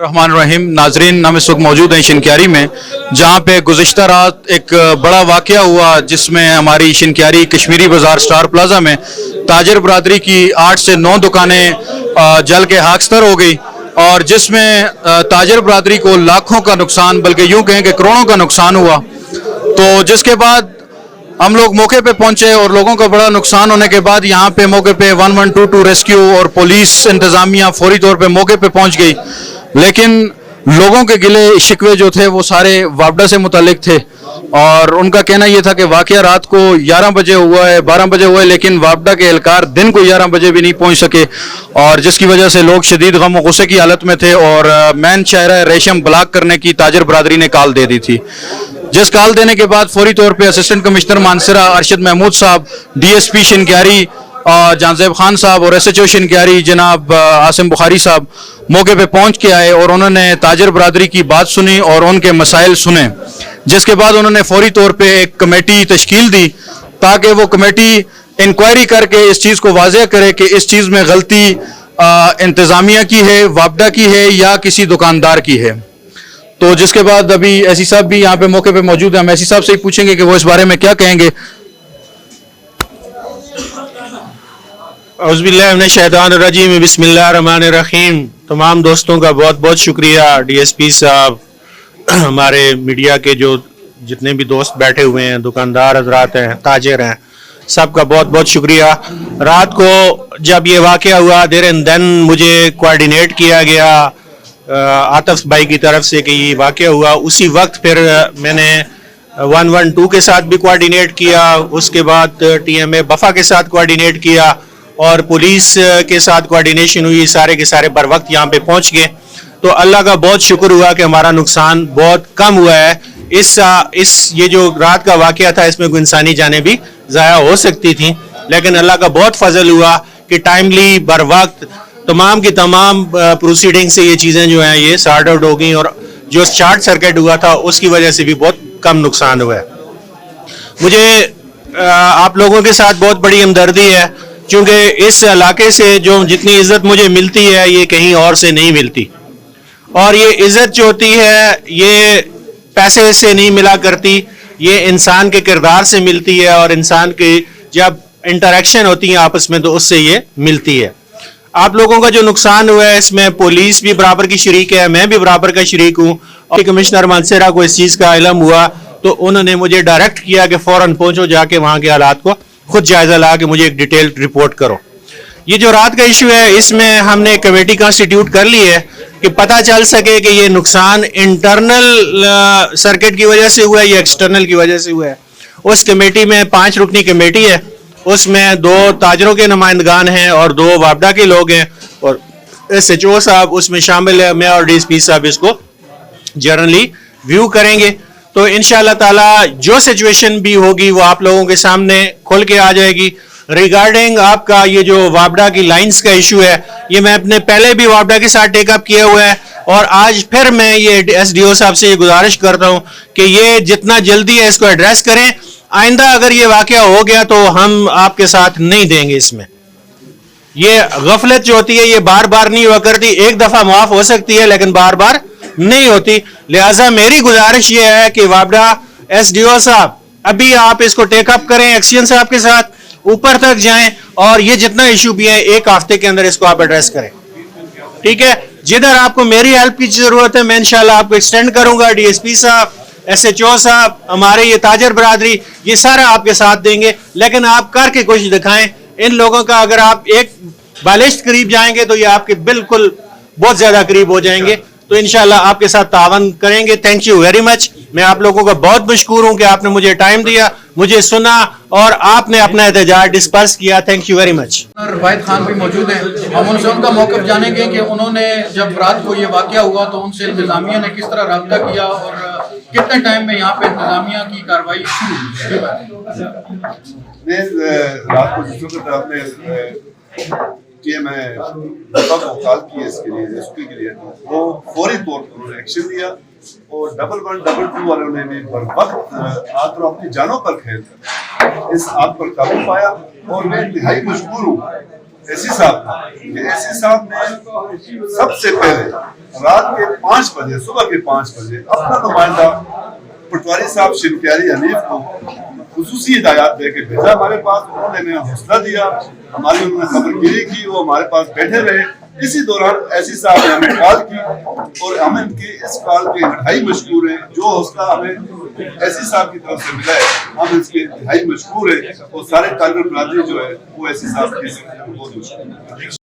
रहमान रहीम नाजरीन, हम इस वक्त मौजूद हैं शिनक्यारी में, जहां पे गुज़िश्ता रात एक बड़ा वाक़या हुआ जिसमें हमारी शिनक्यारी कश्मीरी बाज़ार स्टार प्लाजा में ताजर बरादरी की 8 से 9 दुकानें जल के खाकस्तर हो गई और जिसमें ताजर बरादरी को लाखों का नुकसान, बल्कि यूं कहें कि करोड़ों का नुकसान हुआ। तो जिसके बाद हम लोग मौके पे पहुंचे और लोगों का बड़ा नुकसान होने के बाद यहाँ पे मौके पे 1122 रेस्क्यू और पुलिस इंतज़ामिया फौरी तौर पे मौके पे पहुंच गई, लेकिन लोगों के गिले शिकवे जो थे वो सारे वापडा से मुतालिक थे और उनका कहना यह था कि वाकया रात को 11 बजे हुआ है, 12 बजे हुआ है, लेकिन वापडा के एहलकार दिन को 11 बजे भी नहीं पहुंच सके और जिसकी वजह से लोग शदीद गम और गुस्से की हालत में थे और मैन शायरा रेशम ब्लॉक करने की ताजर बरादरी ने कॉल दे दी थी। जिस कॉल देने के बाद फौरी तौर पे असिस्टेंट कमिश्नर मानसरा अरशद महमूद साहब, डीएसपी शिनक्यारी जानजेब खान साहब और एसएचओ शिनक्यारी जनाब आसिम बुखारी साहब मौके पे पहुंच के आए और उन्होंने ताजर बरादरी की बात सुनी और उनके मसाइल सुने। जिसके बाद उन्होंने फौरी तौर पे एक कमेटी तश्कील दी ताकि वो कमेटी इंक्वायरी करके इस चीज़ को वाज़ेह करे कि इस चीज़ में गलती इंतज़ामिया की है, वापडा की है या किसी दुकानदार की है। तो जिसके बाद अभी एसी साहब भी यहाँ पे मौके पे मौजूद हैं, हम एसी साहब से ही पूछेंगे कि वो इस बारे में क्या कहेंगे। औज़ुबिल्लाहिमिनश्शैतानिर्रजीम, बिस्मिल्लाहिर्रहमानिर्रहीम। तमाम दोस्तों का बहुत बहुत शुक्रिया, डीएसपी साहब, हमारे मीडिया के जो जितने भी दोस्त बैठे हुए हैं, दुकानदार हजरात हैं, ताजिर हैं, सबका बहुत बहुत शुक्रिया। रात को जब ये वाक़या हुआ देर एंड देन मुझे कोऑर्डिनेट किया गया आतिफ भाई की तरफ से कि ये वाक़या हुआ। उसी वक्त फिर मैंने 112 के साथ भी कोऑर्डिनेट किया, उसके बाद टीएमए बफा के साथ कोऑर्डिनेट किया और पुलिस के साथ कोऑर्डिनेशन हुई। सारे के सारे बर वक्त यहाँ पे पहुँच गए। तो अल्लाह का बहुत शुक्र हुआ कि हमारा नुकसान बहुत कम हुआ है। इस ये जो रात का वाक़या था इसमें कोई इंसानी जानें भी ज़ाया हो सकती थी, लेकिन अल्लाह का बहुत फजल हुआ कि टाइमली बर वक्त तमाम की तमाम प्रोसीडिंग से ये चीज़ें जो हैं ये सॉर्ट आउट हो गई और जो शॉर्ट सर्किट हुआ था उसकी वजह से भी बहुत कम नुकसान हुआ है। मुझे आप लोगों के साथ बहुत बड़ी हमदर्दी है, क्योंकि इस इलाके से जो जितनी इज्जत मुझे मिलती है ये कहीं और से नहीं मिलती और ये इज्जत जो होती है ये पैसे से नहीं मिला करती, ये इंसान के किरदार से मिलती है और इंसान की जब इंटरेक्शन होती है आपस में तो उससे ये मिलती है। आप लोगों का जो नुकसान हुआ है इसमें पुलिस भी बराबर की शरीक है, मैं भी बराबर का शरीक हूँ और कमिश्नर मानसरा को इस चीज़ का इल्म हुआ तो उन्होंने मुझे डायरेक्ट किया कि फ़ौरन पहुँचो, जाके वहाँ के हालात को खुद जायज़ा ला के मुझे एक डिटेल्ड रिपोर्ट करो। ये जो रात का इशू है इसमें हमने कमेटी कॉन्स्टिट्यूट कर ली है कि पता चल सके कि ये नुकसान इंटरनल सर्किट की वजह से हुआ है या एक्सटर्नल की वजह से हुआ है। उस कमेटी में 5 रुकनी कमेटी है, उसमें 2 ताजरों के नुमाइंदगान हैं और 2 वापडा के लोग हैं और एसएचओ साहब उसमें शामिल है। मैं और डीएसपी साहब इसको जर्नली व्यू करेंगे तो इंशाअल्लाह ताला जो सिचुएशन भी होगी वो आप लोगों के सामने खुल के आ जाएगी। रिगार्डिंग आपका ये जो वापडा की लाइंस का इशू है ये मैं अपने पहले भी वापडा के साथ टेकअप किया हुआ है और आज फिर मैं ये एसडीओ साहब से ये गुजारिश करता हूँ कि ये जितना जल्दी है इसको एड्रेस करें। आइंदा अगर ये वाकया हो गया तो हम आपके साथ नहीं देंगे। इसमें ये गफलत जो होती है ये बार बार नहीं हुआ करती, एक दफा माफ हो सकती है लेकिन बार बार नहीं होती। लिहाजा मेरी गुजारिश ये है कि वापडा एसडीओ साहब अभी आप इसको टेकअप करें, एक्शन साहब के साथ ऊपर तक जाएं और ये जितना इशू भी है 1 हफ्ते के अंदर इसको आप एड्रेस करें, ठीक है। जिधर आपको मेरी हेल्प की जरूरत है मैं इंशाल्लाह आपको एक्सटेंड करूंगा। डीएसपी साहब, एसएचओ साहब, हमारे ये ताजर बरादरी ये सारा आपके साथ देंगे, लेकिन आप करके कुछ दिखाएं। इन लोगों का अगर आप एक बालिश्त करीब जाएंगे तो ये आपके बिल्कुल बहुत ज्यादा करीब हो जाएंगे। तो इंशाल्लाह आपके साथ तावन करेंगे। Thank you very much. मैं आप लोगों का बहुत मशकूर हूं कि आपने मुझे टाइम दिया, मुझे सुना और आपने अपना एहतजाज डिस्पर्स किया। Thank you very much. Wahid Khan भी मौजूद हैं, हम उनसे उनका मौक़िफ़ जानेंगे कि उन्होंने जब रात को ये वाक़या हुआ तो उनसे इंतज़ामिया ने किस तरह रब्ता किया और कितने टाइम में यहाँ पे इंतज़ामिया की कार्रवाई शुरू हुई। रात को जिस वक्त आपने टीएमए बफा को कॉल किया इसके लिए रेस्क्यू के लिए वो फौरी तौर पर उन्होंने एक्शन लिया और 1122 वालों ने भी बर वक्त आकर अपनी जानों पर खेल कर इस आग पर काबू पाया और मैं इंतहाई मजबूर हूँ एसी साहब ने सबसे पहले रात के 5 बजे, सुबह के 5 बजे अपना नुमाइंदा पटवारी साहब शिनक्यारी हनीफ को खुसूसी हिदायत दे के भेजा हमारे पास। उन्होंने हमें हौसला दिया, हमारी उन्होंने खबरगिरी की, वो हमारे पास बैठे रहे। इसी दौरान एसी साहब ने हमें कॉल की और हम इनकी इस कॉल के इंतहाई मशहूर हैं। जो हौसला हमें एसी साहब की तरफ से मिला है, हम इसके इंतहाई मशहूर हैं और सारे तालिब बरादरी जो है वो एसी साहब की बहुत मशहूर है।